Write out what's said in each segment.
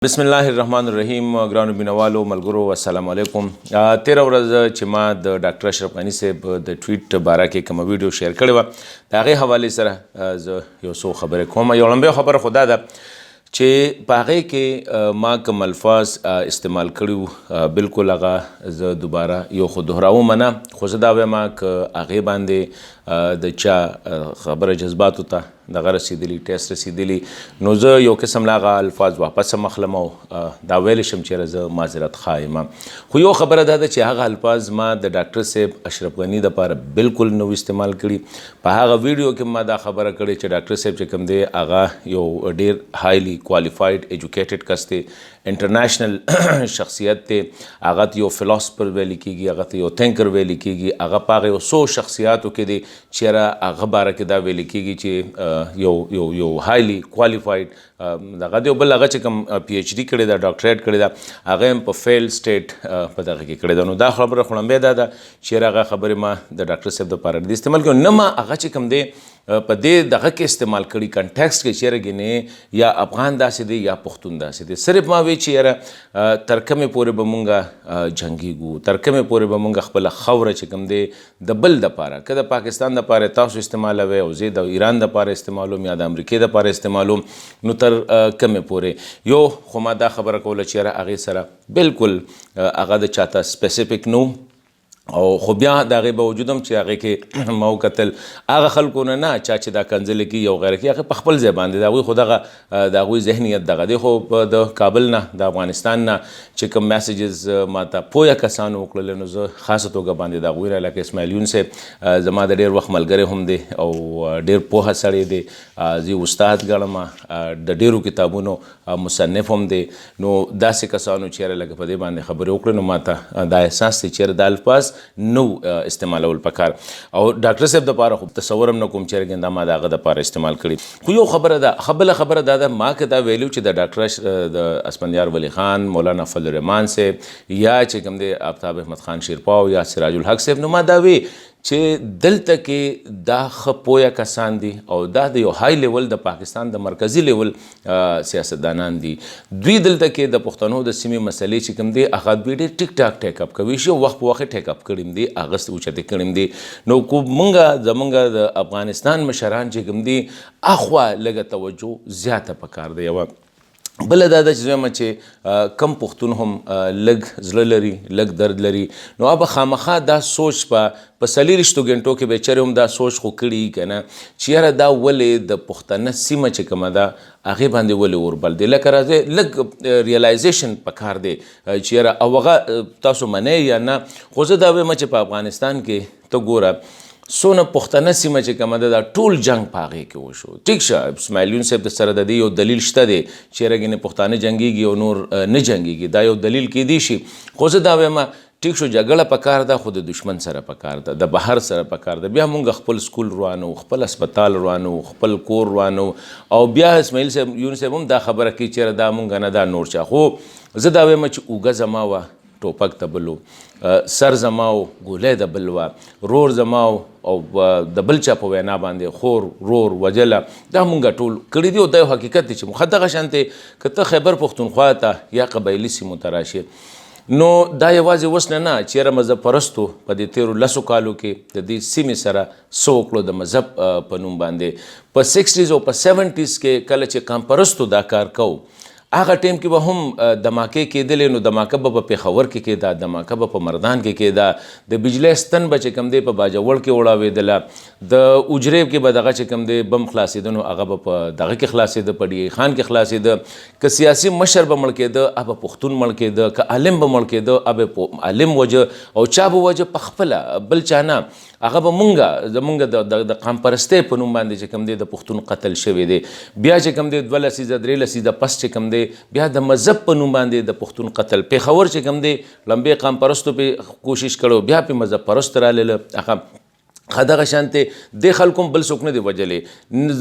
بسم الله الرحمن الرحیم ګرانو مینوالو ملګرو السلام علیکم. 13 ورځ چې ما د ډاکټر اشرف غنی صاحب د ټویټ باره کې کوم ویډیو شیر کړی و د هغې حوالې سره زه یو څو خبرې کوم. یو لنډه خبره خو دا ده چې په هغې کې ما کوم الفاظ استعمال کړي بالکل هغه زه دوباره یو خو دهراوم نه، خو زه دا وایم که هغې باندې د چا خبره جذباتو ته دغه رسیدلی ټیسټ رسیدلی نو زه یو قسم له هغه الفاظ واپس مخلم او دا ویلی شم چې زه معذرت خواهی یم. خو یو خبره دا ده چې هغه الفاظ ما د ډاکټر صاحب اشرف غني دپاره بالکل نو استعمال کړي. په هغه ویډیو کې ما دا خبره کړې چې ډاکټر صاحب چې کوم دی هغه یو ډېر هایلی کوالیفاید ایجوکیټډ کس دی، انټرنیشنل شخصیت دی، هغه ته یو فلاسفر ویلی کېږي، هغه ته یو تھنکر ویلی کېږي، هغه په هغه یو څو شخصیاتو کې دی چې هغه باره کې دا ویلی کېږي چې یو هایلی کوالیفاید دغه دی. بل هغه چې کوم پی ایچ ډي کړې ده، ډاکټریټ کړې ده، هغه هم په فیل سټیټ په دغه کې کړې ده. نو دا خبره خو لنډۍ دا ده چې هغه خبرې ما د ډاکټر صاحب دپاره نه استعمال کړو، نه ما هغه چې کوم دی په دې دغه کې استعمال کړي کنټیکسټ کې چیرې ګینې یا افغان داسې دی یا پښتون داسې دی. صرف ما وی چې یاره تر کومې پورې به مونږ جنګیږو، تر کومې پورې به مونږ خپله خوره چې کوم دی د بل دپاره که د پاکستان دپاره تاسو استعمالوئ او زه د ایران دپاره استعمالوم یا د امریکې دپاره استعمالوم نو تر کومې پورې یو خو ما دا خبره کوله چې یاره هغې سره بالکل هغه د چاته سپیسیفیک نو او خو بیا د هغې باوجود هم چې هغې کې ما وکتل هغه خلکو نه چا چې دا کنځلې کوي او غیره کوي هغې په خپل ځای باندې د هغوی خو دغه د هغوی ذهنیت دغه دی. خو د کابل نه د افغانستان نه چې کوم میسیجز ما ته پویه کسانو وکړل نو زه خاصه توګه باندې د هغوی نه لکه اسماعیل یون صاحب زما د ډېر وخت ملګری هم دی او ډېر پوهه سړی دی، زه استاد ګڼم، د ډېرو کتابونو مصنف هم دی. نو داسې کسانو چیرې لکه په دې باندې خبرې وکړې نو ما ته دا احساس دی چیرې دا الفاظ نو استعمالول پکار او ډاکټر صاحب دپاره خو تصور هم نه کوم چیرې دا ما د هغه دپاره استعمال کړي. خو یو خبره ده، بله خبره دا ده ما که دا ویلو چې د ډاکټر د اسفندیار ولی خان، مولانا فضل الرحمن صاحب یا چې کوم دی آفتاب احمد خان شیرپاو یا سراج الحق صاحب نو ما دا وی چې دلته کې دا ښه پویه کسان دي او دا د یو های لیول د پاکستان د مرکزي لیول سیاستدانان دي. دوی دلته کې د پښتنو د سیمې مسلې چې کوم دی هغه دوی ډېر ټیک ټاک ټیک اپ کوي شي، وخت په وخت ټیک اپ کړي دي، هغه اوچتې کړي دي. نو کو زمونږ د افغانستان مشران چې کوم دي اخوا لږه توجه زیاته پکار دی. یوه بله دا ده چې زه وایم چې کم پښتون هم لږ زړه لري، لږ درد لري، نو هغه به خامخا دا سوچ په 24 غنټو کې بیچارې هم دا سوچ خو کړي که نه چې یاره دا ولې د پښتنه سیمه چې کومه ده هغې باندې ولې اوربل دی. لکه راځئ لږ ریالایزیشن پکار دی چې یاره او هغه تاسو منئ یا نه. خو زه دا وایم چې په افغانستان کې ته ګوره څونه پښتنه سیمه چې کومه ده دا ټول جنګ په هغې کې وشو. ټیک شه اسماعیل یون صاحب د سره د دې یو دلیل شته دی چې یاره ګینې پښتانه جنګېږي او نور نه جنګېږي، دا یو دلیل کیدی شي. خو زه دا وایم ټیک شو جګړه پکار ده خو د دشمن سره پکار ده، د بهر سره پکار ده. بیا مونږ خپل سکول روانو، خپل اسپتال روانو، خپل کور روانو او بیا اسماعیل صاحب یون صاحب هم دا خبره کوي چې یاره دا مونږ نه دا نور چا. خو زه دا وایم چې اوږه زما وه ټوپک د بل و، سر زما و ګولۍ د بل وه، رور زما و او د بل چا په وینا باندې خور رور وجله، دا مونږ ټول کړي دي او دا یو حقیقت دی چې مخ دغه شانتې که ته خیبر پښتونخوا ته یا قبایلي سیمو ته راشې نو دا یوازې اوس نه چې یاره مذهب پرستو په دې تېرو 10 کالو کې د دې سیمې سره څه وکړو د مذهب په نوم باندې. په 60s او په 70s کې کله چې قام پرستو دا کار کوو هغه ټیم کې به هم دماکې کېدلې، نو دماکه به په پېښور کې کېده، دماکه به په مردان کې کېده، د بجلی ستن به چې کوم دی په باجوړ کې وړاوېدله، د اجرې کې به دغه چې کوم دی بم خلاصېده نو هغه به په دغه کې خلاصېده، په ډي خان کې خلاصېده. که سیاسي مشر به مړ کېده هغه پښتون مړ کېده، که عالم به مړ کېده هغه عالم وجه او چا به وجه په خپله بل چا نه، هغه به زمونږ د قام پرستۍ په نوم باندې چې کوم دی د پښتون قتل شوی دی. بیا چې کوم دی 2 لسیزه 3 لسیزه پس چې کوم دی بیا د مذهب په نوم باندې د پښتون قتل. پېښور چې کوم دی لمبې قام پرستو پې کوشش کړو، بیا پې مذهب پرست رالیله، هغه دغه شانتې دې خلکو هم بل څوک نه دی وجلی.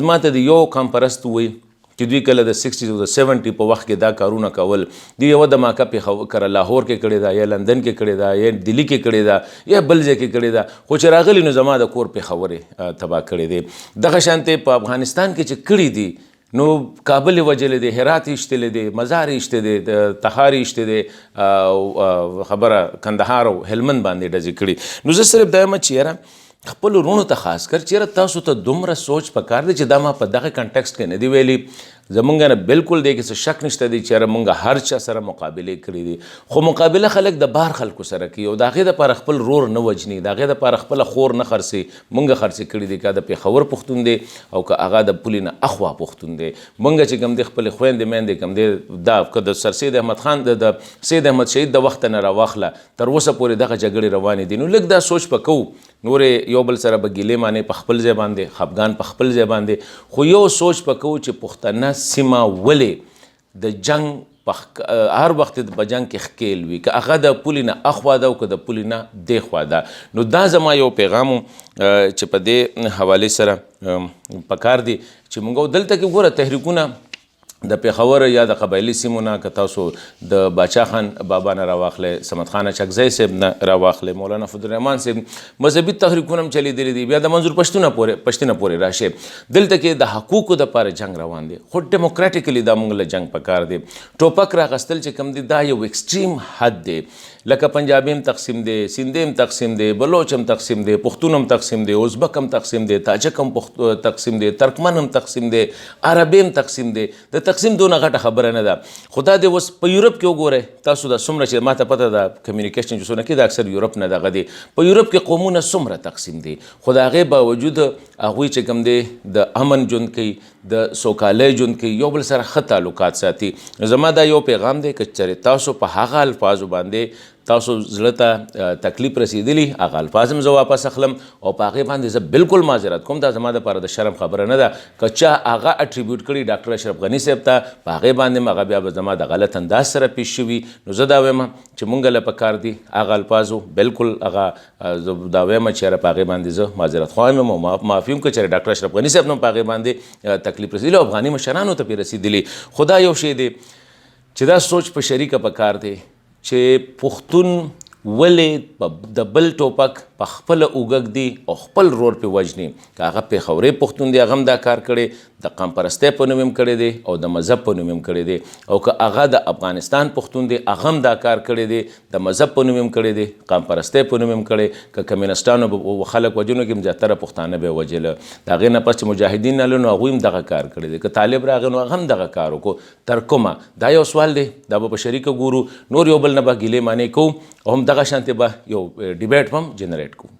زما ته د یو قام پرست ووایي چې دوی کله د 60s او د 70 په وخت کې دا کارونه کول، دوی یوه دماکه پېښور لاهور کې کړې ده یا لندن کې کړې ده یا دلی کې کړې ده یا بل ځای کې کړې ده، خو چې راغلي نو زما د کور پېښور یې تباه کړی دی. دغه شانتې په افغانستان کې چې کړي دي نو کابل یې وجلی دی، هرات یې ایشتلی دی، مزار یې ایشتی دی، تخار یې ایشتی دی، خبره کندهار او هلمند باندې ډزې کړي. نو زه صرف دا یم چې یاره خپل وروڼو ته خاص کر چیرې تاسو ته دومره سوچ پکار دی چې دا ما په دغه کنټکسټ کې نه دی ویلي. زمونږ نه بالکل دی کې څه شک نشته دی چې یاره مونږ هر چا سره مقابلې کړي دي، خو مقابله خلک د بار خلکو سره کوي او د هغې دپاره خپل رور نه وجني، د هغې دپاره خپله خور نه خرڅي. مونږ خرڅې کړي دي، که د پېښور پښتون دی او که هغه د پولې نه اخوا پښتون دی. مونږ چې کوم دی خپلې خویندې میندې کوم دی دا که د سر سید احمد خان د سید احمد شهید د وخته نه راواخله تر اوسه پورې دغه جګړې روانې دي. نو لږ دا سوچ په کوو، نورې یو بل سره به ګیلې مانې په خپل ځای باندې، خفګان په خپل ځای باندې، خو یو سوچ په کوو چې پښتنه سیمه ولې د جنگ هر وخت په جنگ کې ښکیل وي، که هغه د پولې نه اخوا ده او که د پولې نه دې خوا ده. نو دا زما یو پیغام چې په دې حوالې سره پکار دی چې موږ دلته کې ګوره تحریکونه د پېښور یا د قبایلي سیمو نه که تاسو د باچا خان بابا نه راواخلئ، صمد خان اچکزی صاحب نه راواخلئ، مولانا فضلالرحمن صاحب مذهبي تحریکونه هم چلیدلي دي، بیا د منظور پښتونه پورې راشئ. دلته کې د حقوقو دپاره جنګ روان دی، خو ډیموکراټیکلی دا موږ له جنګ پکار دی. ټوپک راغستل چې کوم دی دا یو ایکسټریم حد دی، لکه پنجابي هم تقسیم دی، سندي هم تقسیم دی، بلوچ هم تقسیم دی، پښتون هم تقسیم دی، ازبک هم تقسیم دی، تاجک هم تقسیم دی، ترکمن هم تقسیم دی، عربي هم تقسیم دی. د تقسیم دونه غټه خبره نه ده. خو دا دی اوس په یورپ کې وګورئ تاسو، دا څومره چې ماته پته ده کمیونیکیشن چې څونه کې دا اکثر یورپ نه دغه دی، په یورپ کې قومونه څومره تقسیم دي، خو د هغې باوجود هغوی چې کوم دی د امن ژوند کوي، د سوکالۍ ژوند کوي، یو بل سره ښه تعلقات ساتي. زما دا یو پیغام دی که چېرې تاسو په هغه الفاظو باندې تاسو زړه ته تکلیف رسیدلی، هغه الفاظ هم زه واپس اخلم او په هغې باندې زه بالکل معذرت کوم. دا زما دپاره د شرم خبره نه ده. که چا هغه اټریبیوټ کړي ډاکټر اشرف غني صاحب ته، په هغې باندې هم هغه بیا به زما د غلط انداز سره پیش شوي. نو زه دا وایم چې مونږ له پکار دي هغه الفاظو بالکل هغه زه دا وایم چې یاره په هغې باندې زه معذرت خوایم او معافي هم که چېرې ډاکټر اشرف غني صاحب نه په هغې باندې تکلیف رسېدلی او افغاني مشرانو ته پرې رسېدلي. خو دا یو شی دی چې دا سوچ په شریکه پکار دی چې پښتون ولې د بل ټوپک په خپله اوږه ږدي او خپل رور پې وژني. که هغه پېښوري پښتون دی هغه هم دا کار کړی، د قام پرستۍ په نوم هم کړی دی او د مذهب په نوم هم کړی دی، او که هغه د افغانستان پښتون دی هغه هم دا کار کړی دی، د مذهب په نوم هم کړی دی، قام پرستۍ په نوم هم کړی. که کمیونسټانو به خلک وژنو کې هم زیاتره پښتانه به یې وژله، د هغې نه پس چې مجاهدین راغلل نو هغوی هم دغه کار کړی دی، که طالب راغی نو هغه هم دغه کار وکړو. تر کومه دا یو سوال دی، دا به په شریکه ګورو، نور یو بل نه به ګیلې مانې کوو او هم دغه شانتې به یو ډیبیټ هم جنریټ کوو.